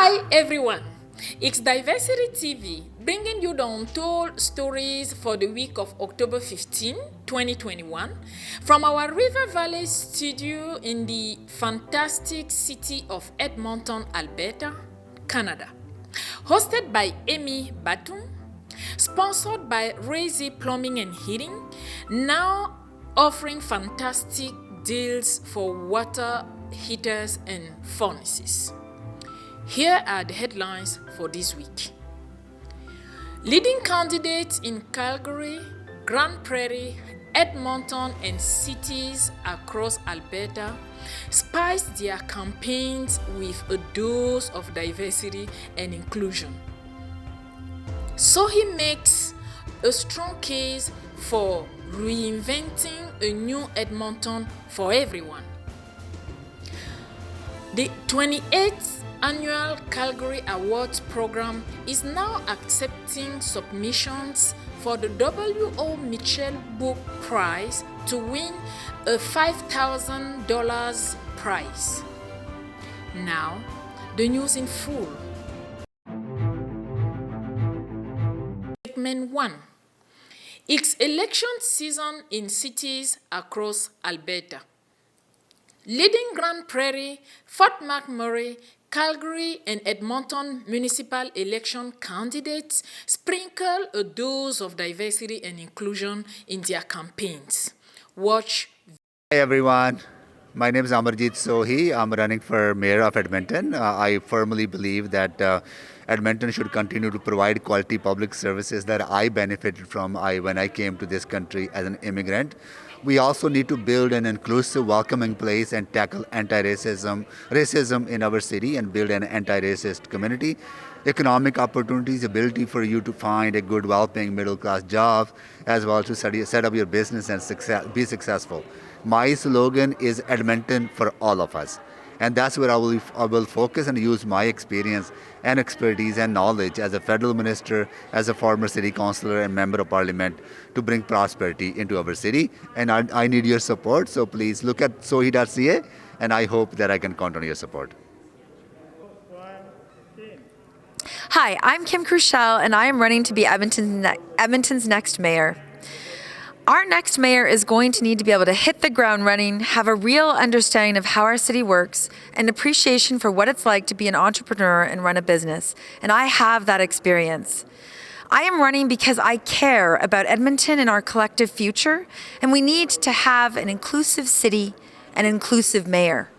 Hi everyone, it's Diversity TV bringing you the untold stories for the week of October 15, 2021 from our River Valley studio in the fantastic city of Edmonton, Alberta, Canada. Hosted by Amy Batum, sponsored by Razy Plumbing and Heating, now offering fantastic deals for water heaters and furnaces. Here are the headlines for this week. Leading candidates in Calgary, Grande Prairie, Edmonton, and cities across Alberta spice their campaigns with a dose of diversity and inclusion. So he makes a strong case for reinventing a new Edmonton for everyone. The 28th Annual Calgary Awards program is now accepting submissions for the W.O. Mitchell Book Prize to win a $5,000 prize. Now, the news in full. Segment 1. It's election season in cities across Alberta. Leading Grande Prairie, Fort McMurray, Calgary, and Edmonton municipal election candidates sprinkle a dose of diversity and inclusion in their campaigns. Watch. Hi everyone, my name is Amarjeet Sohi. I'm running for Mayor of Edmonton. I firmly believe that Edmonton should continue to provide quality public services that I benefited from when I came to this country as an immigrant. We also need to build an inclusive, welcoming place and tackle racism in our city and build an anti-racist community. Economic opportunities, ability for you to find a good, well-paying middle-class job, as well to set up your business and be successful. My slogan is Edmonton for all of us. And that's where I will focus and use my experience and expertise and knowledge as a federal minister, as a former city councillor and member of parliament to bring prosperity into our city. And I need your support, so please look at sohi.ca, and I hope that I can count on your support. Hi, I'm Kim Crushell, and I am running to be Edmonton's next mayor. Our next mayor is going to need to be able to hit the ground running, have a real understanding of how our city works, and appreciation for what it's like to be an entrepreneur and run a business. And I have that experience. I am running because I care about Edmonton and our collective future, and we need to have an inclusive city and inclusive mayor.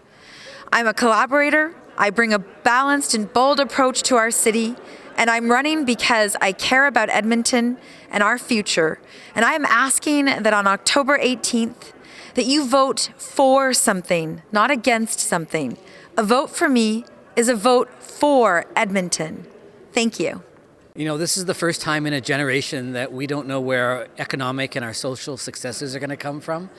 I'm a collaborator. I bring a balanced and bold approach to our city, and I'm running because I care about Edmonton and our future. And I am asking that on October 18th, that you vote for something, not against something. A vote for me is a vote for Edmonton. Thank you. You know, this is the first time in a generation that we don't know where our economic and our social successes are going to come from.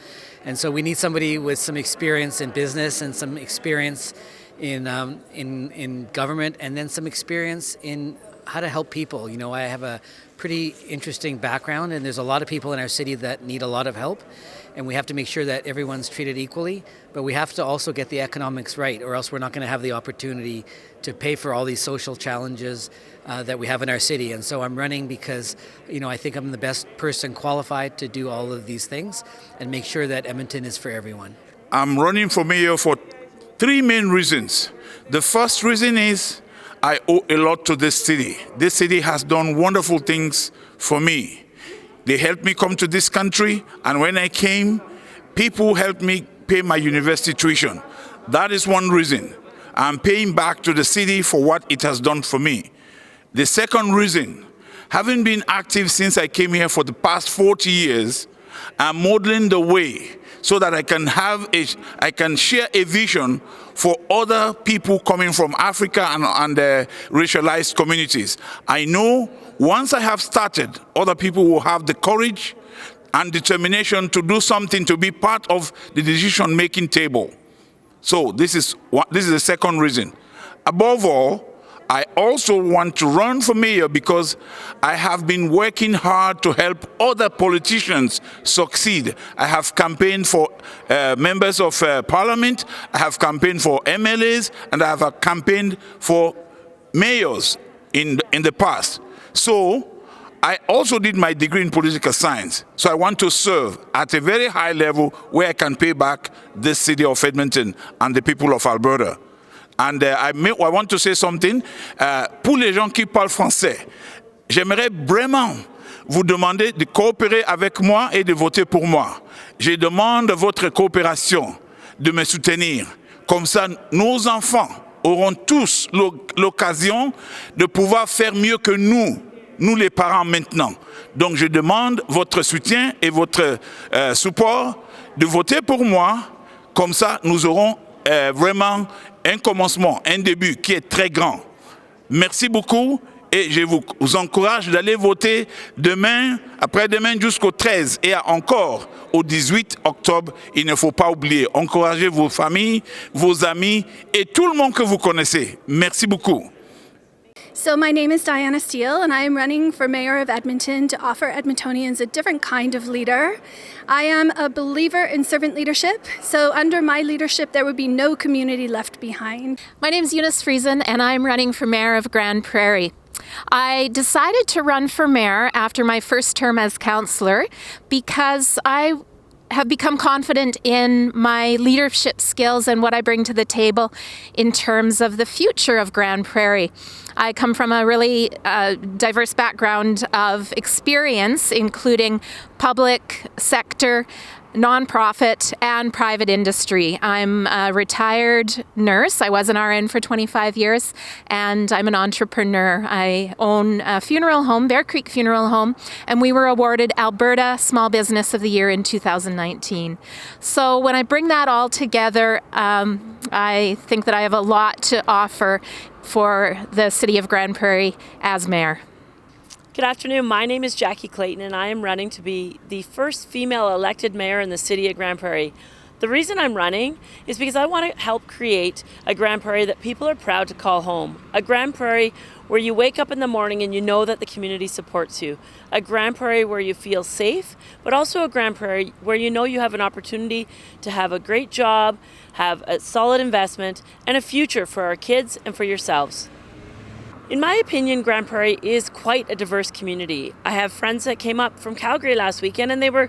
And so we need somebody with some experience in business and some experience in government, and then some experience in how to help people. You know, I have a pretty interesting background, and there's a lot of people in our city that need a lot of help, and we have to make sure that everyone's treated equally, but we have to also get the economics right, or else we're not going to have the opportunity to pay for all these social challenges that we have in our city. And so I'm running because, you know, I think I'm the best person qualified to do all of these things and make sure that Edmonton is for everyone. I'm running for mayor for three main reasons. The first reason is I owe a lot to this city. This city has done wonderful things for me. They helped me come to this country, and when I came, people helped me pay my university tuition. That is one reason. I'm paying back to the city for what it has done for me. The second reason, having been active since I came here for the past 40 years, I'm modeling the way so that I can share a vision for other people coming from Africa and racialized communities. I know once I have started, other people will have the courage and determination to do something, to be part of the decision-making table. So this is the second reason. Above all, I also want to run for mayor because I have been working hard to help other politicians succeed. I have campaigned for members of parliament, I have campaigned for MLAs, and I have campaigned for mayors in the past. So I also did my degree in political science. So I want to serve at a very high level where I can pay back the city of Edmonton and the people of Alberta. And I want to say something. Pour les gens qui parlent français, j'aimerais vraiment vous demander de coopérer avec moi et de voter pour moi. Je demande votre coopération, de me soutenir. Comme ça, nos enfants auront tous l'occasion de pouvoir faire mieux que nous les parents maintenant. Donc je demande votre soutien et votre support de voter pour moi. Comme ça, nous aurons vraiment un commencement, un début qui est très grand. Merci beaucoup et je vous encourage d'aller voter demain, après-demain jusqu'au 13 et encore au 18 octobre. Il ne faut pas oublier, encouragez vos familles, vos amis et tout le monde que vous connaissez. Merci beaucoup. So my name is Diana Steele, and I am running for mayor of Edmonton to offer Edmontonians a different kind of leader. I am a believer in servant leadership, so under my leadership there would be no community left behind. My name is Eunice Friesen, and I'm running for mayor of Grand Prairie. I decided to run for mayor after my first term as councillor because I have become confident in my leadership skills and what I bring to the table in terms of the future of Grand Prairie. I come from a really diverse background of experience, including public sector, nonprofit, and private industry. I'm a retired nurse. I was an RN for 25 years, and I'm an entrepreneur. I own a funeral home, Bear Creek Funeral Home, and we were awarded Alberta Small Business of the Year in 2019. So when I bring that all together, I think that I have a lot to offer for the city of Grand Prairie as mayor. Good afternoon. My name is Jackie Clayton, and I am running to be the first female elected mayor in the city of Grand Prairie. The reason I'm running is because I want to help create a Grand Prairie that people are proud to call home. A Grand Prairie where you wake up in the morning and you know that the community supports you. A Grand Prairie where you feel safe, but also a Grand Prairie where you know you have an opportunity to have a great job, have a solid investment, and a future for our kids and for yourselves. In my opinion, Grand Prairie is quite a diverse community. I have friends that came up from Calgary last weekend, and they were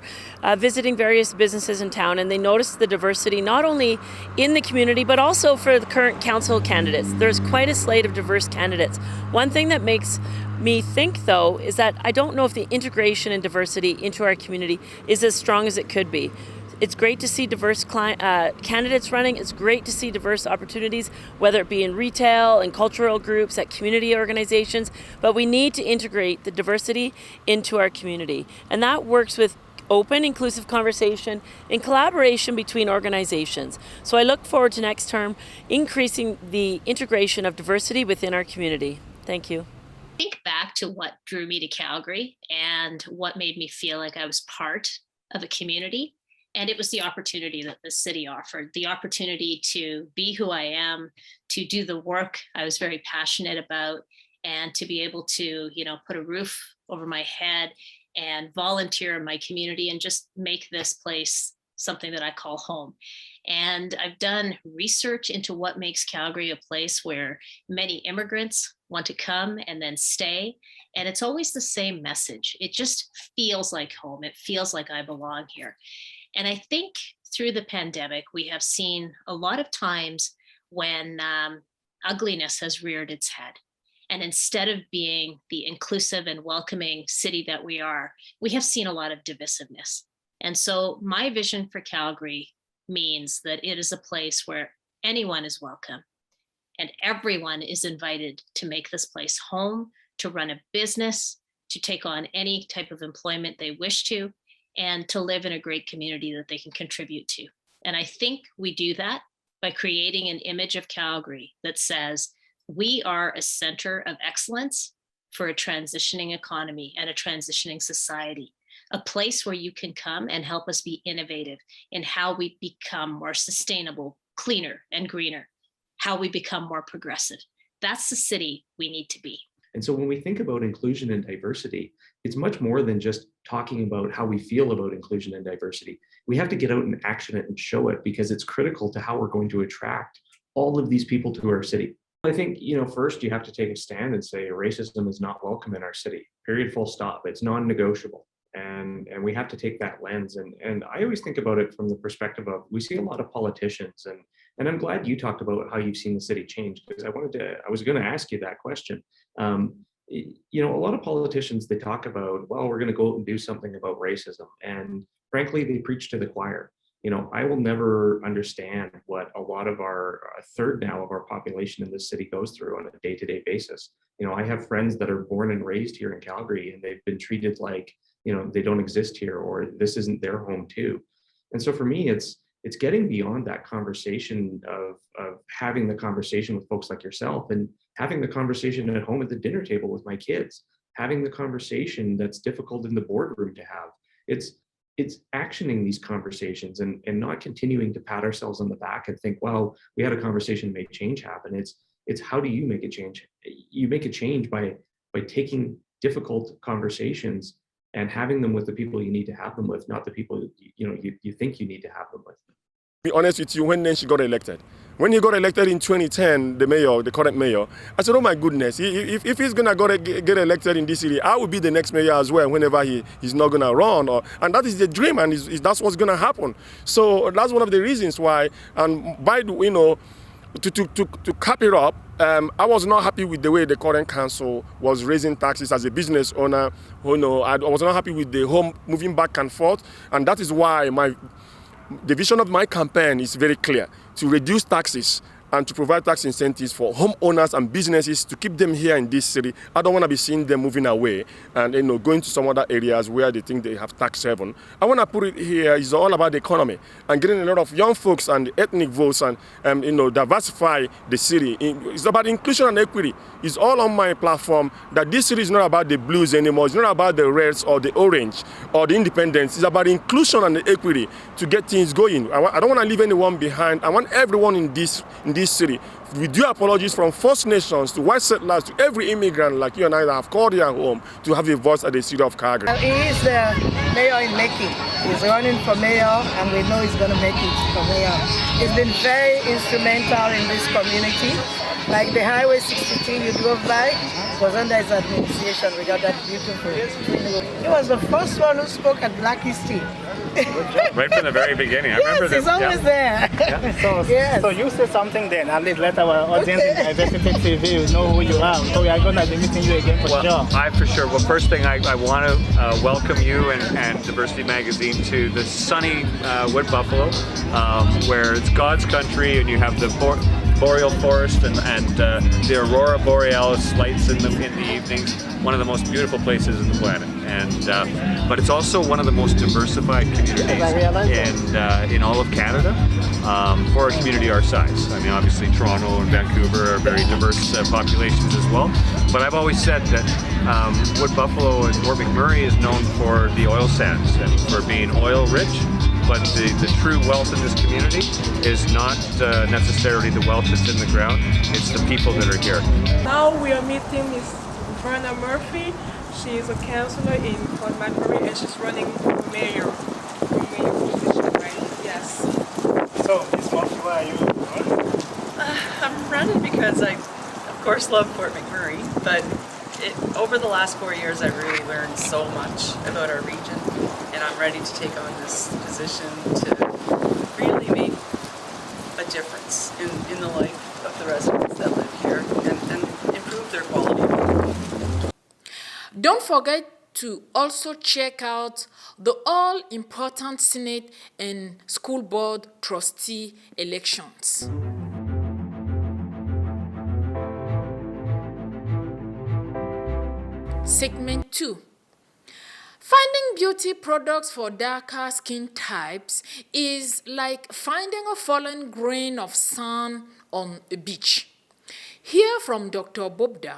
visiting various businesses in town, and they noticed the diversity not only in the community but also for the current council candidates. There's quite a slate of diverse candidates. One thing that makes me think, though, is that I don't know if the integration and diversity into our community is as strong as it could be. It's great to see diverse candidates running. It's great to see diverse opportunities, whether it be in retail and cultural groups, at community organizations. But we need to integrate the diversity into our community. And that works with open, inclusive conversation and collaboration between organizations. So I look forward to next term increasing the integration of diversity within our community. Thank you. Think back to what drew me to Calgary and what made me feel like I was part of a community. And it was the opportunity that the city offered, the opportunity to be who I am, to do the work I was very passionate about, and to be able to, put a roof over my head and volunteer in my community and just make this place something that I call home. And I've done research into what makes Calgary a place where many immigrants want to come and then stay. And it's always the same message. It just feels like home. It feels like I belong here. And I think through the pandemic, we have seen a lot of times when ugliness has reared its head. And instead of being the inclusive and welcoming city that we are, we have seen a lot of divisiveness. And so my vision for Calgary means that it is a place where anyone is welcome and everyone is invited to make this place home, to run a business, to take on any type of employment they wish to, and to live in a great community that they can contribute to. And I think we do that by creating an image of Calgary that says we are a center of excellence for a transitioning economy and a transitioning society, a place where you can come and help us be innovative in how we become more sustainable, cleaner, and greener, how we become more progressive. That's the city we need to be. And so when we think about inclusion and diversity, it's much more than just talking about how we feel about inclusion and diversity. We have to get out and action it and show it, because it's critical to how we're going to attract all of these people to our city. I think, first you have to take a stand and say racism is not welcome in our city, period, full stop. It's non-negotiable. And we have to take that lens. And I always think about it from the perspective of, we see a lot of politicians, and I'm glad you talked about how you've seen the city change, because I was going to ask you that question. A lot of politicians, they talk about, well, we're going to go out and do something about racism. And frankly, they preach to the choir. I will never understand what a lot of a third now of our population in this city goes through on a day-to-day basis. I have friends that are born and raised here in Calgary, and they've been treated like, they don't exist here, or this isn't their home too. And so for me, it's getting beyond that conversation of having the conversation with folks like yourself, and having the conversation at home at the dinner table with my kids, having the conversation that's difficult in the boardroom to have. It's actioning these conversations and not continuing to pat ourselves on the back and think, well, we had a conversation to make change happen. It's how do you make a change? You make a change by taking difficult conversations and having them with the people you need to have them with, not the people you think you need to have them with. Be honest with you, when Nenshi got elected. When he got elected in 2010, the current mayor, I said, oh my goodness, if he's gonna get elected in this city, I will be the next mayor as well whenever he's not gonna run. And that is the dream, and that's what's gonna happen. So that's one of the reasons why, and to cap it up, I was not happy with the way the current council was raising taxes as a business owner. I was not happy with the home moving back and forth, and that is why the vision of my campaign is very clear: to reduce taxes and to provide tax incentives for homeowners and businesses to keep them here in this city. I don't want to be seeing them moving away and going to some other areas where they think they have tax haven. I want to put it here, it's all about the economy and getting a lot of young folks and ethnic votes and diversify the city. It's about inclusion and equity. It's all on my platform that this city is not about the blues anymore. It's not about the reds or the orange or the independents. It's about inclusion and equity to get things going. I don't want to leave anyone behind. I want everyone in this city, with due apologies from First Nations to white settlers to every immigrant like you and I that have called here home, to have a voice at the city of Calgary. He is the mayor in making. He's running for mayor, and we know he's going to make it for mayor. He's been very instrumental in this community. Like the Highway 62 you drove by was under his administration. We got that beautiful. He was the first one who spoke at Black History. Right from the very beginning. I remember he's always there. Yeah. So you say something then, at least let our audience in Diversity TV know who you are. So we are going to be meeting you again for sure. Well, first thing, I want to welcome you and Diversity Magazine to the sunny Wood Buffalo, where it's God's country, and you have the boreal forest and the aurora borealis lights in the evenings. One of the most beautiful places on the planet, but it's also one of the most diversified communities in all of Canada for a community our size. I mean, obviously Toronto and Vancouver are very diverse populations as well, but I've always said that Wood Buffalo and Fort McMurray is known for the oil sands and for being oil rich. But the true wealth in this community is not necessarily the wealth that's in the ground, it's the people that are here. Now we are meeting Ms. Verna Murphy. She is a councillor in Fort McMurray, and she's running for mayor position, right? Yes. So, Ms. Murphy, why are you running? I'm running because I, of course, love Fort McMurray, but over the last 4 years I've really learned so much about our region, and I'm ready to take on this position to really make a difference in the life of the residents that live here and improve their quality of life. Don't forget to also check out the all-important Senate and School Board trustee elections. Segment 2. Finding beauty products for darker skin types is like finding a fallen grain of sand on a beach. Hear from Dr. Bobda,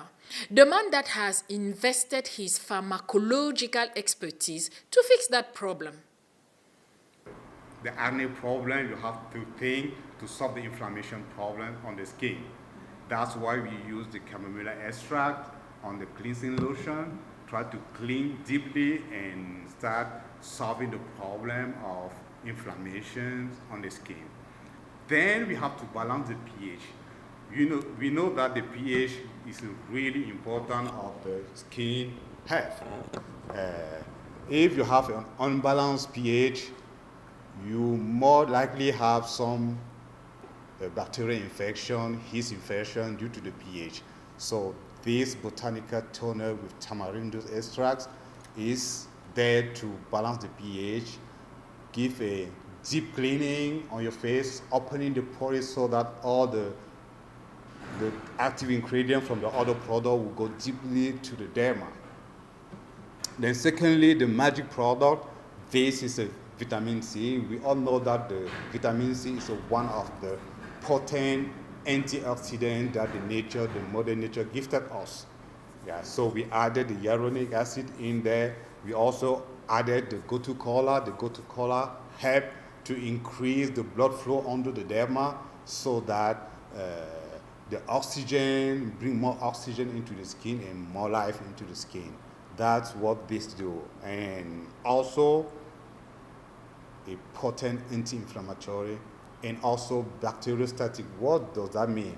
the man that has invested his pharmacological expertise to fix that problem. The acne problem, you have to think to solve the inflammation problem on the skin. That's why we use the chamomile extract on the cleansing lotion, try to clean deeply and start solving the problem of inflammation on the skin. Then we have to balance the pH. we know that the pH is really important of the skin health. If you have an unbalanced pH, you more likely have some bacterial infection, yeast infection due to the pH. So this botanical toner with tamarind extracts is there to balance the pH, give a deep cleaning on your face, opening the pores so that all the active ingredient from the other product will go deeply to the derma. Then secondly, the magic product, this is a vitamin C. We all know that the vitamin C is one of the potent antioxidants that the mother nature gifted us. Yeah, so we added the hyaluronic acid in there. We also added the gotu kola. The gotu kola help to increase the blood flow under the derma so that the oxygen, bring more oxygen into the skin and more life into the skin. That's what this do. And also a potent anti-inflammatory and also bacteriostatic. What does that mean?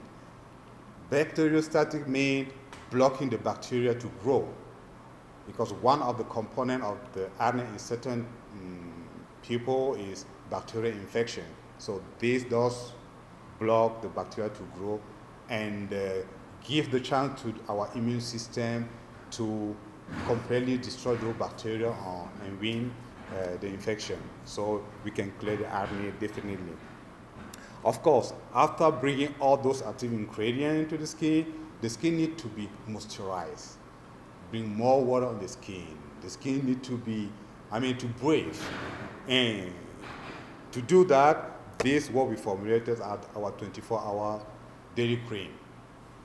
Bacteriostatic means blocking the bacteria to grow, because one of the components of the acne in certain people is bacterial infection. So this does block the bacteria to grow and give the chance to our immune system to completely destroy those bacteria and win the infection. So we can clear the acne definitely. Of course, after bringing all those active ingredients into the skin needs to be moisturized. Bring more water on the skin. The skin needs to be, to breathe. And to do that, this is what we formulated at our 24-hour daily cream.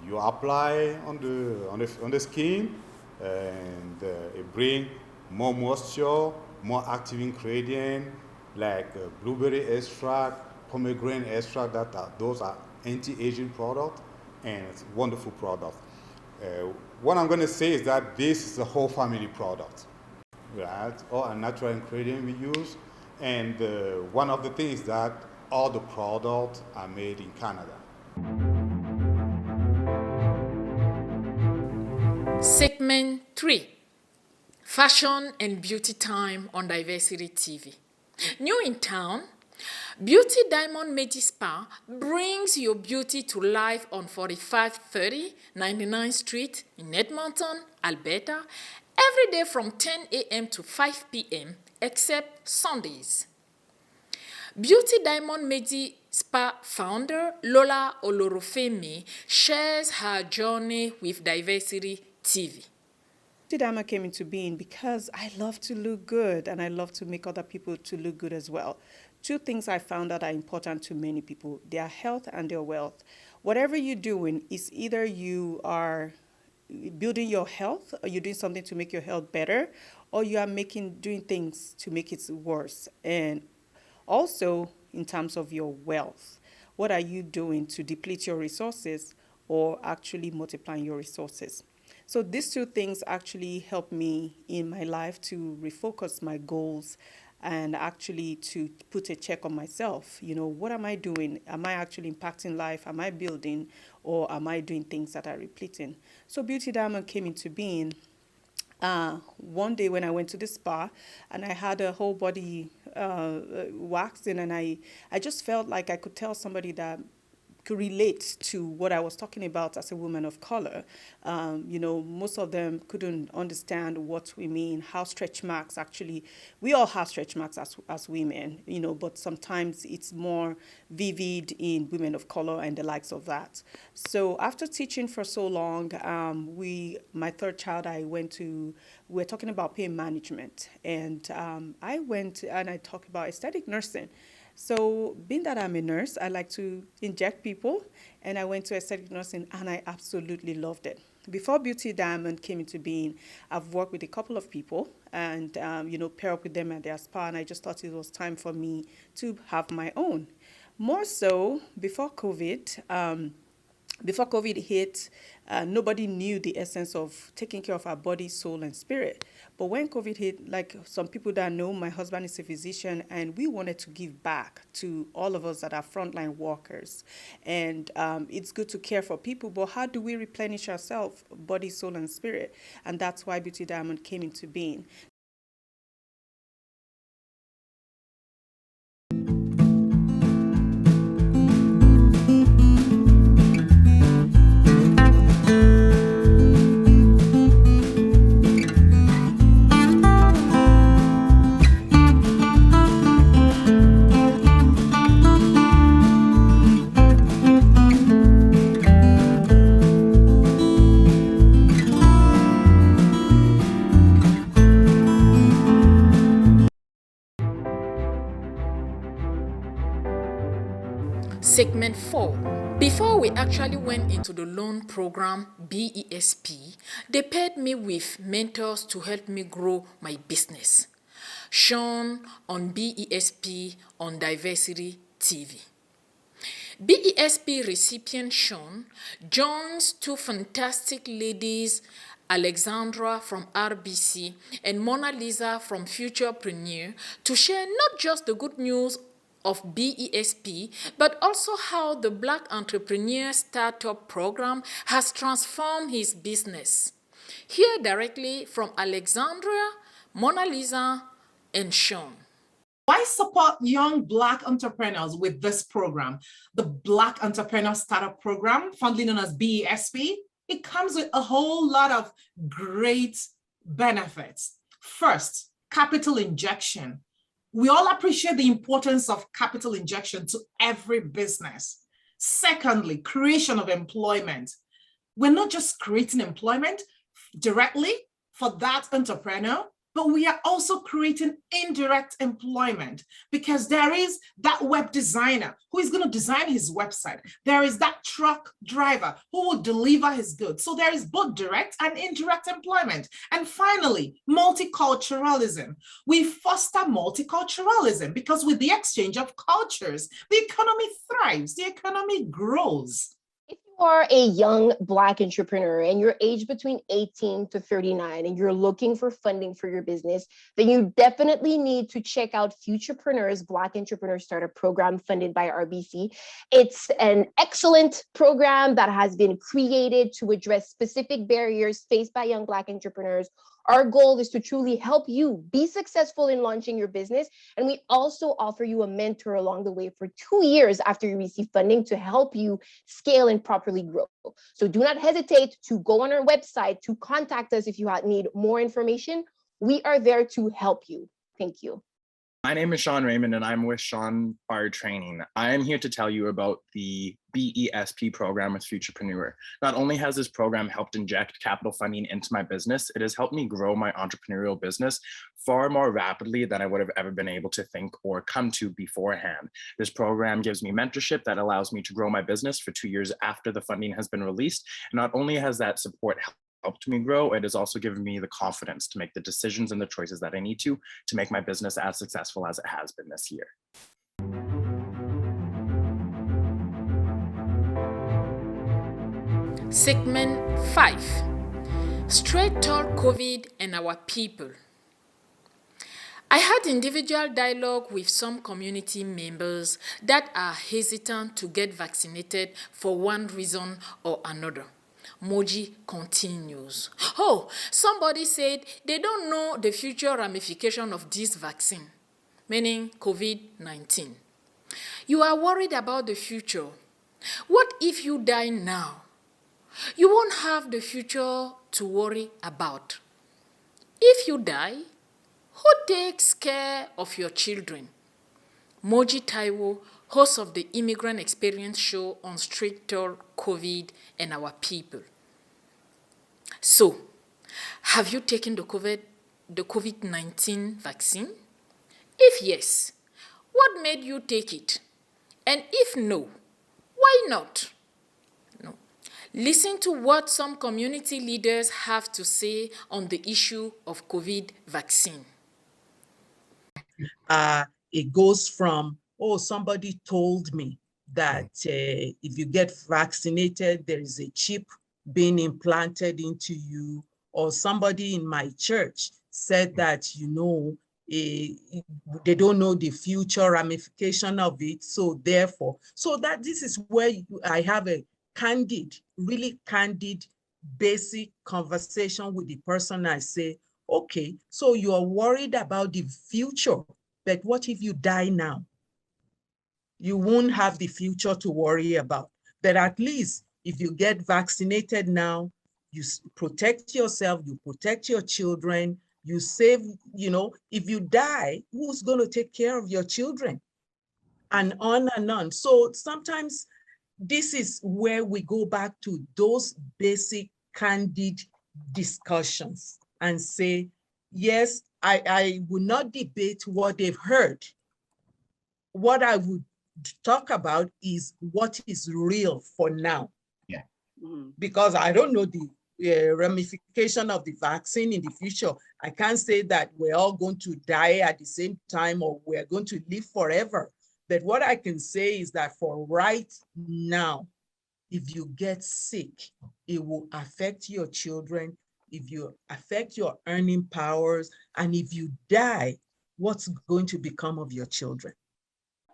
You apply on the skin, and it brings more moisture, more active ingredient like blueberry extract, pomegranate extract. Those are anti-aging products, and it's a wonderful product. What I'm going to say is that this is a whole family product. Right? All a natural ingredient we use, and one of the things that all the products are made in Canada. Segment 3, Fashion and Beauty Time on Diversity TV. New in town, Beauty Diamond Medispa brings your beauty to life on 4530 99th Street in Edmonton, Alberta, every day from 10 a.m. to 5 p.m. except Sundays. Beauty Diamond Medispa founder Lola Olorofemi shares her journey with Diversity TV. Diamond came into being because I love to look good and I love to make other people to look good as well. Two things I found that are important to many people, their health and their wealth. Whatever you're doing is either you are building your health or you're doing something to make your health better, or you are doing things to make it worse. And also in terms of your wealth, what are you doing to deplete your resources or actually multiplying your resources? So these two things actually help me in my life to refocus my goals and actually to put a check on myself. What am I doing? Am I actually impacting life? Am I building? Or am I doing things that are repleting? So Beauty Diamond came into being one day when I went to the spa and I had a whole body waxing, and I just felt like I could tell somebody that could relate to what I was talking about as a woman of color. Most of them couldn't understand what we mean, how stretch marks actually, we all have stretch marks as women, but sometimes it's more vivid in women of color and the likes of that. So after teaching for so long, my third child, we're talking about pain management. And I went and I talked about aesthetic nursing. So being that I'm a nurse, I like to inject people, and I went to aesthetic nursing, and I absolutely loved it. Before Beauty Diamond came into being, I've worked with a couple of people and, pair up with them at their spa, and I just thought it was time for me to have my own. More so, before COVID hit, nobody knew the essence of taking care of our body, soul, and spirit. But when COVID hit, like some people that know, my husband is a physician, and we wanted to give back to all of us that are frontline workers. And it's good to care for people, but how do we replenish ourselves, body, soul, and spirit? And that's why Beauty Diamond came into being. Segment 4. Before we actually went into the loan program BESP, they paired me with mentors to help me grow my business. Shown on BESP on Diversity TV. BESP recipient Sean joins two fantastic ladies, Alexandra from RBC and Mona Lisa from Futurepreneur, to share not just the good news of BESP, but also how the Black Entrepreneur Startup Program has transformed his business. Hear directly from Alexandra, Mona Lisa, and Sean. Why support young Black entrepreneurs with this program? The Black Entrepreneur Startup Program, fondly known as BESP, it comes with a whole lot of great benefits. First, capital injection. We all appreciate the importance of capital injection to every business. Secondly, creation of employment. We're not just creating employment directly for that entrepreneur, but we are also creating indirect employment, because there is that web designer who is going to design his website. There is that truck driver who will deliver his goods. So there is both direct and indirect employment. And finally, multiculturalism. We foster multiculturalism because with the exchange of cultures, the economy thrives, the economy grows. If you are a young Black entrepreneur and you're aged between 18 to 39 and you're looking for funding for your business, then you definitely need to check out Futurepreneur's Black Entrepreneur Startup Program funded by RBC. It's an excellent program that has been created to address specific barriers faced by young Black entrepreneurs. Our goal is to truly help you be successful in launching your business. And we also offer you a mentor along the way for 2 years after you receive funding to help you scale and properly grow. So do not hesitate to go on our website to contact us if you need more information. We are there to help you. Thank you. My name is Sean Raymond and I'm with Sean Fire Training. I am here to tell you about the BESP program with Futurepreneur. Not only has this program helped inject capital funding into my business, it has helped me grow my entrepreneurial business far more rapidly than I would have ever been able to think or come to beforehand. This program gives me mentorship that allows me to grow my business for 2 years after the funding has been released. And not only has that support helped me grow, it has also given me the confidence to make the decisions and the choices that I need to make my business as successful as it has been this year. Segment 5. Straight Talk COVID and Our People. I had individual dialogue with some community members that are hesitant to get vaccinated for one reason or another. Moji continues. Oh, somebody said they don't know the future ramification of this vaccine, meaning COVID-19. You are worried about the future. What if you die now? You won't have the future to worry about. If you die, who takes care of your children? Moji Taiwo, host of the Immigrant Experience show on Straight Talk COVID and Our People. So, have you taken the COVID-19 vaccine? If yes, what made you take it? And if no, why not? No. Listen to what some community leaders have to say on the issue of COVID vaccine. It goes from, oh, somebody told me that if you get vaccinated, there is a chip being implanted into you, or somebody in my church said that, you know, they don't know the future ramification of it. So therefore, so that this is where I have a candid, really candid, basic conversation with the person. I say, okay, so you are worried about the future, but what if you die now? You won't have the future to worry about. But at least if you get vaccinated now, you protect yourself, you protect your children, you save, you know, if you die, who's going to take care of your children? And on and on. So sometimes this is where we go back to those basic candid discussions and say, yes, I will not debate what they've heard. What I would talk about is what is real for now. Yeah. Because I don't know the ramification of the vaccine in the future. I can't say that we're all going to die at the same time or we're going to live forever. But what I can say is that for right now, if you get sick, it will affect your children, if you affect your earning powers, and if you die, what's going to become of your children?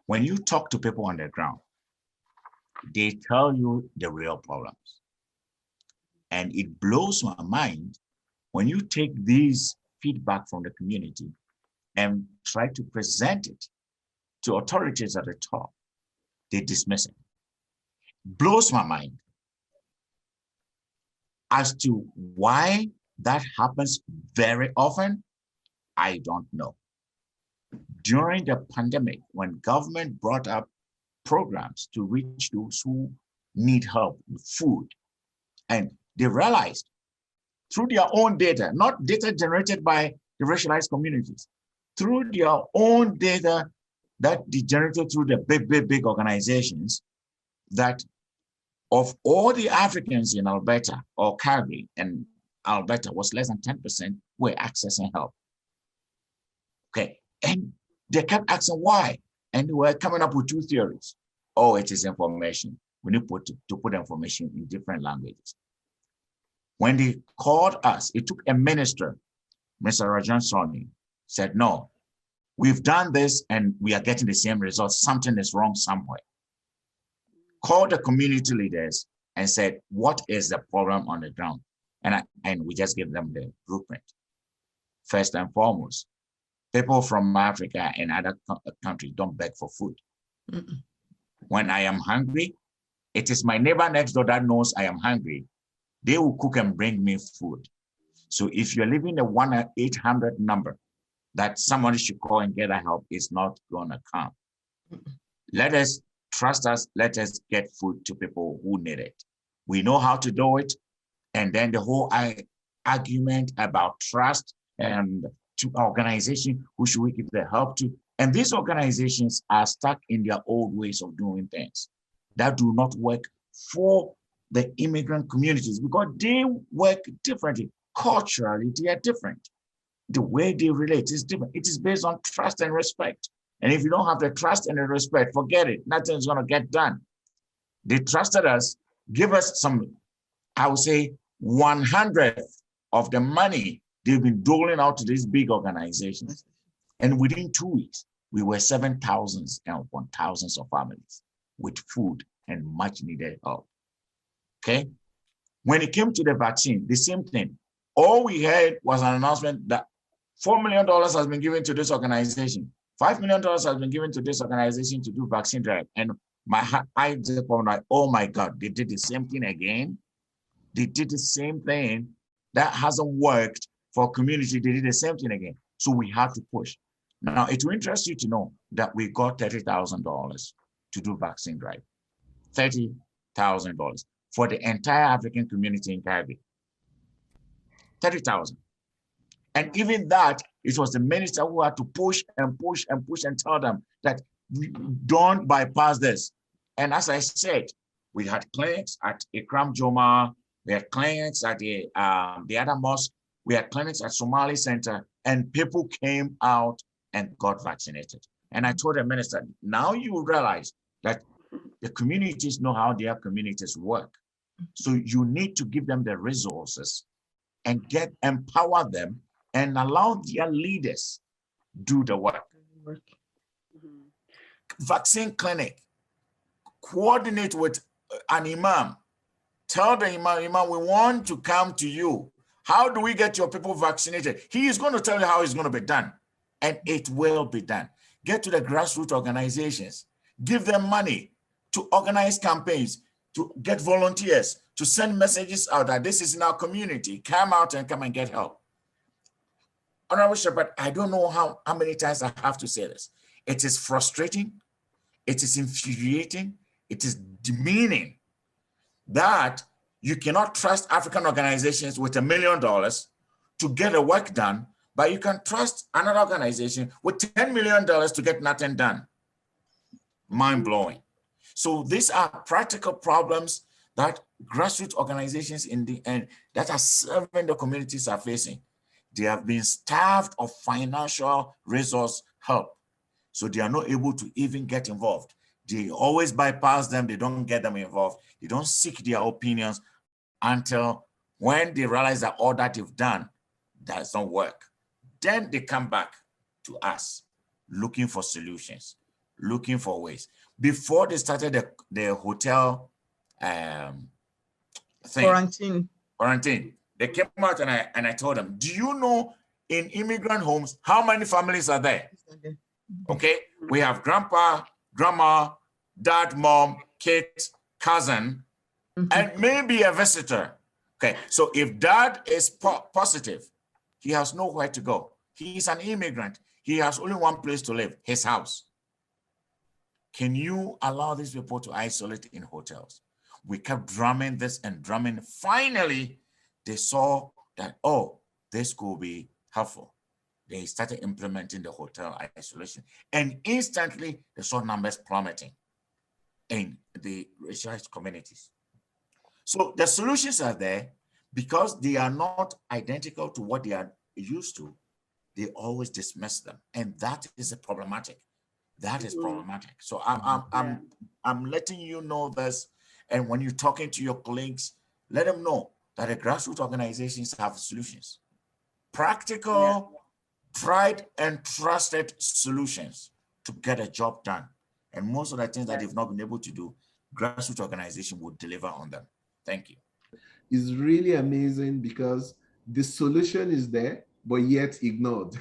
When you talk to people on the ground, they tell you the real problems. And it blows my mind when you take these feedback from the community and try to present it to authorities at the top, they dismiss it. Blows my mind as to why that happens very often. I don't know. During the pandemic, when government brought up programs to reach those who need help with food, and they realized through their own data, not data generated by the racialized communities, through their own data that they generated through the big organizations, that of all the Africans in Alberta or Calgary, and Alberta was less than 10% were accessing help. Okay, and they kept asking why, and they were coming up with two theories. Oh, it is information. We need to put information in different languages. When they called us, it took a minister, Mr. Rajan Soni, said, no, we've done this and we are getting the same results. Something is wrong somewhere. Called the community leaders and said, what is the problem on the ground? And we just give them the blueprint. First and foremost, people from Africa and other countries don't beg for food. Mm-mm. When I am hungry, it is my neighbor next door that knows I am hungry. They will cook and bring me food. So if you're leaving a 1-800 number that somebody should call and get help, is not gonna come. Mm-mm. Let us trust us, let us get food to people who need it. We know how to do it. And then the whole argument about trust and to organization, who should we give the help to? And these organizations are stuck in their old ways of doing things that do not work for the immigrant communities because they work differently. Culturally, they are different. The way they relate is different. It is based on trust and respect. And if you don't have the trust and the respect, forget it. Nothing's gonna get done. They trusted us, give us some, I would say, 100th of the money they've been doling out to these big organizations. And within 2 weeks, we were 7,000 and upon thousands of families with food and much needed help. Okay? When it came to the vaccine, the same thing. All we heard was an announcement that $4 million has been given to this organization. $5 million has been given to this organization to do vaccine drive. And I just went like, oh my God, they did the same thing again. They did the same thing that hasn't worked for community. They did the same thing again. So we have to push. Now, it will interest you to know that we got $30,000 to do vaccine drive. $30,000 for the entire African community in Calgary. 30,000. And even that, it was the minister who had to push and push and push and tell them that we don't bypass this. And as I said, we had clinics at Ikram Joma, we had clinics at the other mosque, we had clinics at Somali Center, and people came out and got vaccinated. And I told the minister, now you realize that the communities know how their communities work. So you need to give them the resources and empower them and allow their leaders do the work. Vaccine clinic, coordinate with an imam. Tell the imam, we want to come to you. How do we get your people vaccinated? He is going to tell you how it's going to be done, and it will be done. Get to the grassroots organizations, give them money to organize campaigns, to get volunteers, to send messages out that this is in our community. Come out and come and get help. Honorable Shepherd, I don't know how many times I have to say this. It is frustrating. It is infuriating. It is demeaning that you cannot trust African organizations with $1 million to get the work done, but you can trust another organization with $10 million to get nothing done. Mind-blowing. So these are practical problems that grassroots organizations in the end that are serving the communities are facing. They have been starved of financial resource help. So they are not able to even get involved. They always bypass them. They don't get them involved. They don't seek their opinions until when they realize that all that they've done does not work. Then they come back to us looking for solutions, looking for ways. Before they started the hotel quarantine, they came out and I told them, do you know in immigrant homes, how many families are there? Okay, we have grandpa, grandma, dad, mom, kids, cousin, and maybe a visitor. Okay, so if dad is positive, he has nowhere to go. He is an immigrant. He has only one place to live, his house. Can you allow these people to isolate in hotels? We kept drumming this and drumming. Finally, they saw that, oh, this could be helpful. They started implementing the hotel isolation, and instantly they saw numbers plummeting in the racialized communities. So the solutions are there because they are not identical to what they are used to. They always dismiss them, and that is problematic. That is problematic. So I'm letting you know this, and when you're talking to your colleagues, let them know that the grassroots organizations have solutions, practical, tried and trusted solutions to get a job done. And most of the things that they've not been able to do, grassroots organization will deliver on them. Thank you. It's really amazing because the solution is there, but yet ignored,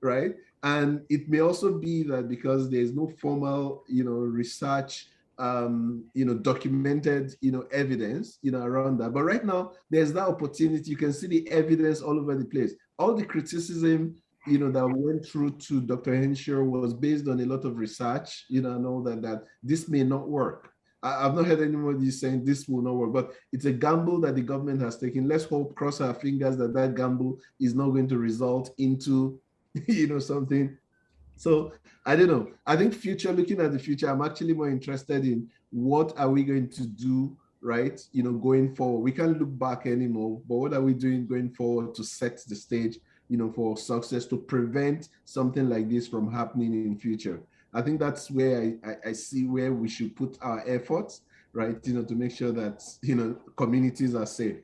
right? And it may also be that because there's no formal, research, documented, evidence, around that. But right now, there's that opportunity. You can see the evidence all over the place. All the criticism, that went through to Dr. Henshaw was based on a lot of research, and all that this may not work. I've not heard anybody saying this will not work, but it's a gamble that the government has taken. Let's hope, cross our fingers that gamble is not going to result into, something. So I don't know. I think looking at the future, I'm actually more interested in what are we going to do, right? Going forward. We can't look back anymore, but what are we doing going forward to set the stage, for success, to prevent something like this from happening in future? I think that's where I see where we should put our efforts, right? To make sure that, communities are safe.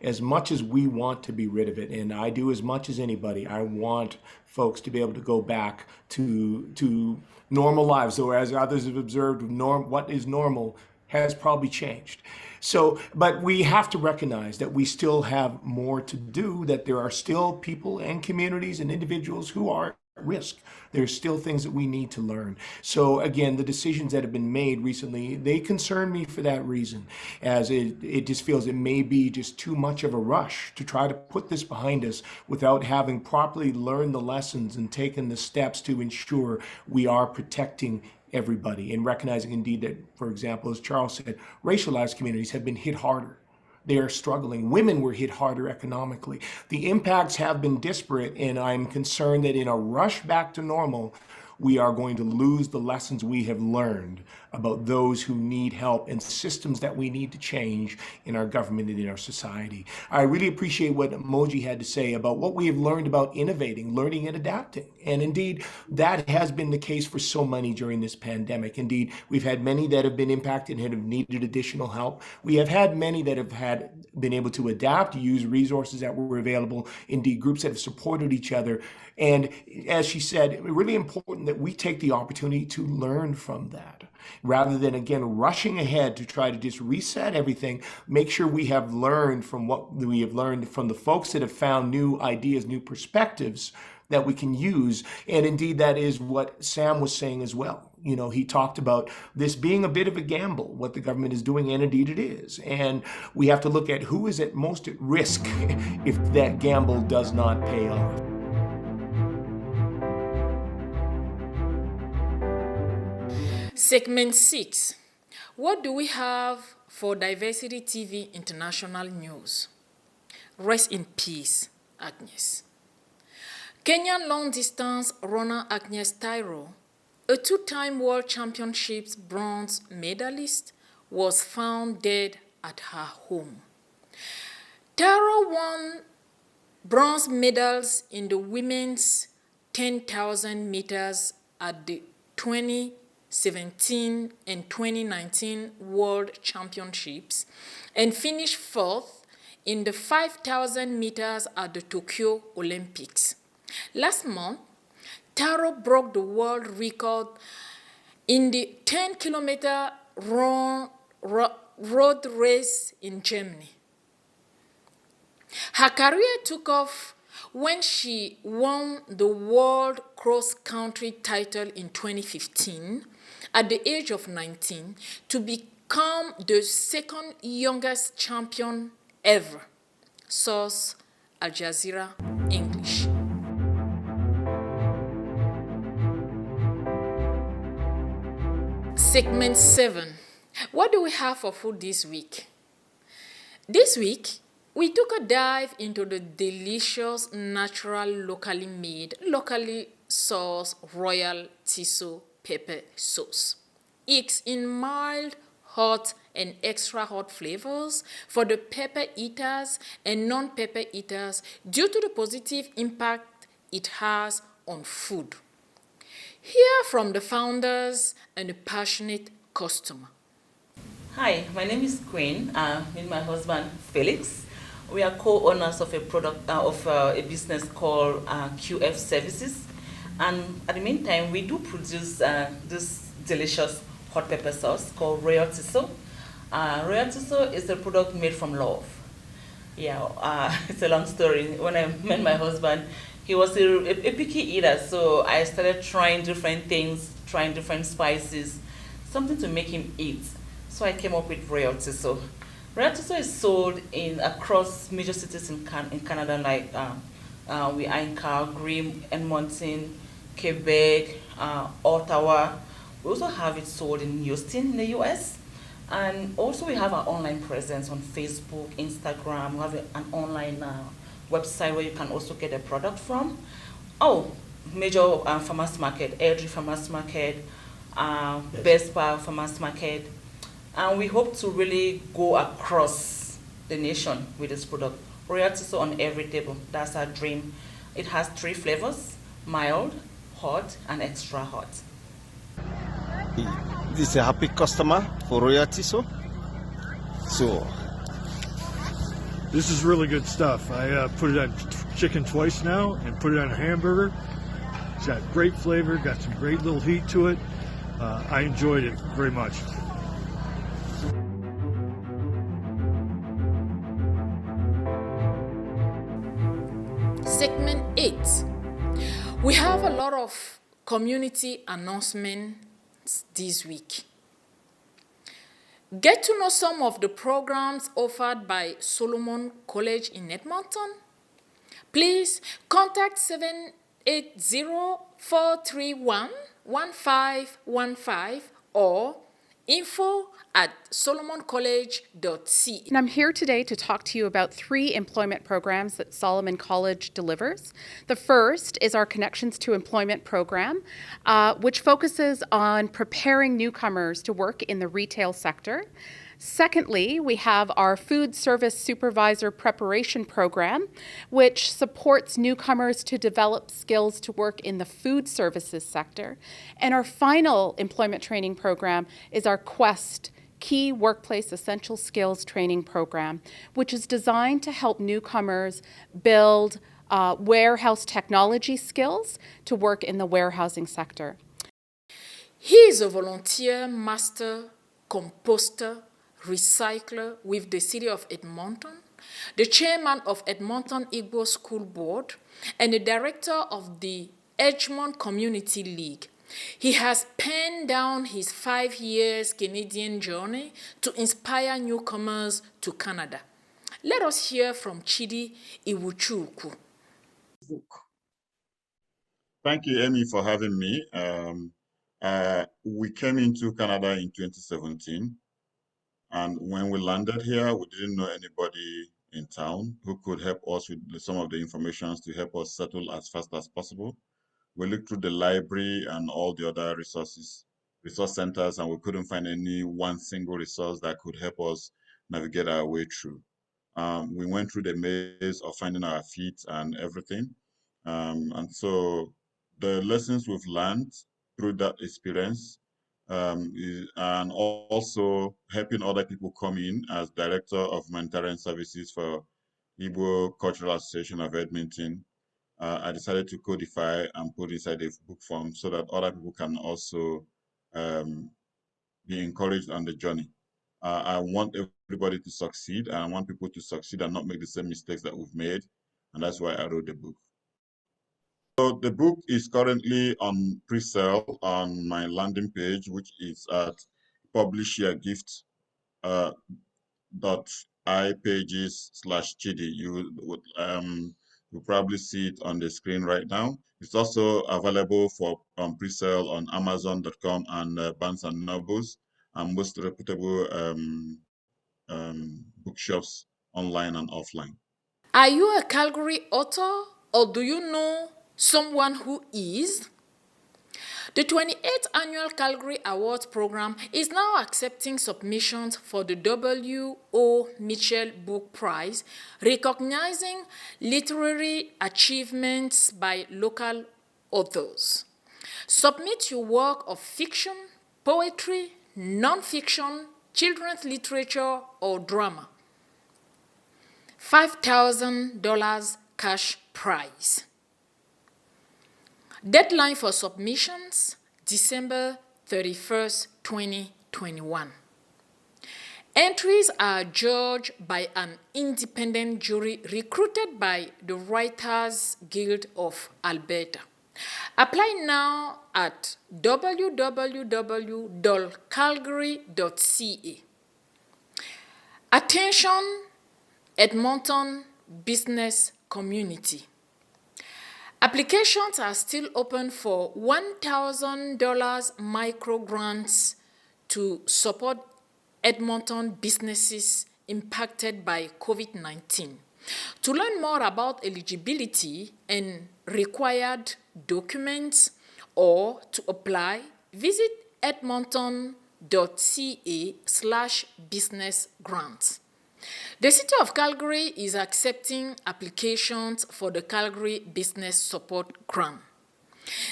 As much as we want to be rid of it, and I do as much as anybody, I want folks to be able to go back to normal lives. So as others have observed, what is normal has probably changed. So, but we have to recognize that we still have more to do, that there are still people and communities and individuals who are at risk. There's still things that we need to learn. So again, the decisions that have been made recently, they concern me for that reason, as it just feels it may be just too much of a rush to try to put this behind us without having properly learned the lessons and taken the steps to ensure we are protecting everybody, and recognizing indeed that, for example, as Charles said, racialized communities have been hit harder. They are struggling. Women were hit harder economically. The impacts have been disparate, and I'm concerned that in a rush back to normal, we are going to lose the lessons we have learned about those who need help and systems that we need to change in our government and in our society. I really appreciate what Moji had to say about what we have learned about innovating, learning, and adapting. And indeed, that has been the case for so many during this pandemic. Indeed, we've had many that have been impacted and have needed additional help. We have had many that have been able to adapt, use resources that were available, indeed groups that have supported each other. And as she said, really important that we take the opportunity to learn from that. Rather than, again, rushing ahead to try to just reset everything, make sure we have learned from what we have learned from the folks that have found new ideas, new perspectives that we can use. And indeed, that is what Sam was saying as well. You know, he talked about this being a bit of a gamble, what the government is doing, and indeed it is. And we have to look at who is at most at risk if that gamble does not pay off. Segment 6. What do we have for Diversity TV International News? Rest in peace, Agnes. Kenyan long-distance runner Agnes Tyro, a two-time World Championships bronze medalist, was found dead at her home. Tyro won bronze medals in the women's 10,000 meters at the 2017 and 2019 World Championships and finished fourth in the 5,000 meters at the Tokyo Olympics. Last month, Taro broke the world record in the 10-kilometer road race in Germany. Her career took off when she won the world cross-country title in 2015 at the age of 19 to become the second youngest champion ever. Source: Al Jazeera English. Segment 7. What do we have for food this week? This week, we took a dive into the delicious, natural, locally made, locally sourced Royal Tiso pepper sauce. It's in mild, hot, and extra hot flavors for the pepper eaters and non-pepper eaters due to the positive impact it has on food. Hear from the founders and a passionate customer. Hi, my name is Queen, with my husband Felix. We are co-owners of a a business called QF Services, and at the meantime, we do produce this delicious hot pepper sauce called Royal Tiso. Royal Tiso is a product made from love. Yeah, it's a long story. When I met my husband, he was a picky eater, so I started trying different things, trying different spices, something to make him eat. So I came up with Royal Tiso. Royal Tiso is sold across major cities in Canada, like we are in Calgary, Edmonton, Quebec, Ottawa. We also have it sold in Houston in the US. And also we have our online presence on Facebook, Instagram. We have an online website where you can also get a product from. Oh, major farmers market, Airdrie farmers market, medispa farmers market. And we hope to really go across the nation with this product. Royal Tiso on every table, that's our dream. It has 3 flavors: mild, hot, and extra hot. This is a happy customer for Royal Tiso. So this is really good stuff. I put it on chicken twice now and put it on a hamburger. It's got great flavor, got some great little heat to it. I enjoyed it very much. Segment 8. We have a lot of community announcements this week. Get to know some of the programs offered by Solomon College in Edmonton. Please contact 780-431-1515 or info@solomoncollege.ca. And I'm here today to talk to you about 3 employment programs that Solomon College delivers. The first is our Connections to Employment program, which focuses on preparing newcomers to work in the retail sector. Secondly, we have our Food Service Supervisor Preparation Program, which supports newcomers to develop skills to work in the food services sector. And our final employment training program is our QUEST, Key Workplace Essential Skills Training Program, which is designed to help newcomers build warehouse technology skills to work in the warehousing sector. He is a volunteer master composter recycler with the City of Edmonton, the chairman of Edmonton Igbo School Board, and the director of the Edgemont Community League. He has penned down his 5 years Canadian journey to inspire newcomers to Canada. Let us hear from Chidi Iwuchukwu. Thank you, Amy, for having me. We came into Canada in 2017. And when we landed here, we didn't know anybody in town who could help us with some of the information to help us settle as fast as possible. We looked through the library and all the other resource centers, and we couldn't find any one single resource that could help us navigate our way through. We went through the maze of finding our feet and everything. And so the lessons we've learned through that experience and also helping other people come in as Director of Humanitarian Services for Igbo Cultural Association of Edmonton. I decided to codify and put inside a book form so that other people can also be encouraged on the journey. I want everybody to succeed, and I want people to succeed and not make the same mistakes that we've made, and that's why I wrote the book. So the book is currently on pre-sale on my landing page, which is at publishyourgift.ipages/Chidi. You'll probably see it on the screen right now. It's also available for pre-sale on Amazon.com and Barnes & Nobles and most reputable bookshops online and offline. Are you a Calgary author, or do you know someone who is? The 28th Annual Calgary Awards Program is now accepting submissions for the W.O. Mitchell Book Prize, recognizing literary achievements by local authors. Submit your work of fiction, poetry, non-fiction, children's literature, or drama. $5,000 cash prize. Deadline for submissions, December 31st, 2021. Entries are judged by an independent jury recruited by the Writers Guild of Alberta. Apply now at www.calgary.ca. Attention, Edmonton business community. Applications are still open for $1,000 micro grants to support Edmonton businesses impacted by COVID-19. To learn more about eligibility and required documents or to apply, visit edmonton.ca/business grants. The City of Calgary is accepting applications for the Calgary Business Support Grant.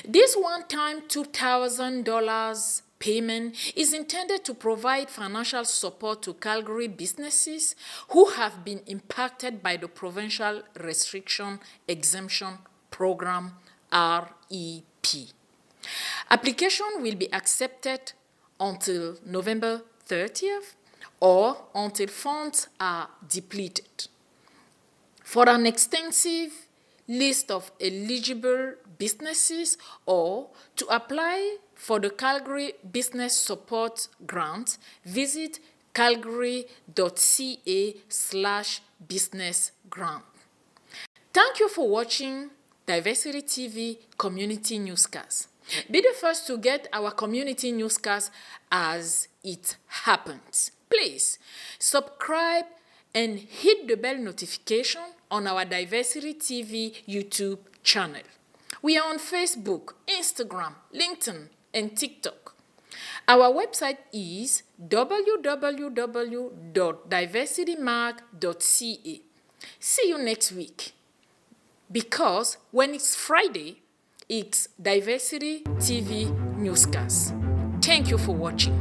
This one-time $2,000 payment is intended to provide financial support to Calgary businesses who have been impacted by the Provincial Restriction Exemption Program, REP. Application will be accepted until November 30th or until funds are depleted. For an extensive list of eligible businesses or to apply for the Calgary Business Support Grant, visit calgary.ca/business grant. Thank you for watching Diversity TV Community Newscast. Be the first to get our community newscast as it happens. Please subscribe and hit the bell notification on our Diversity TV YouTube channel. We are on Facebook, Instagram, LinkedIn, and TikTok. Our website is www.diversitymag.ca. See you next week. Because when it's Friday, it's Diversity TV Newscast. Thank you for watching.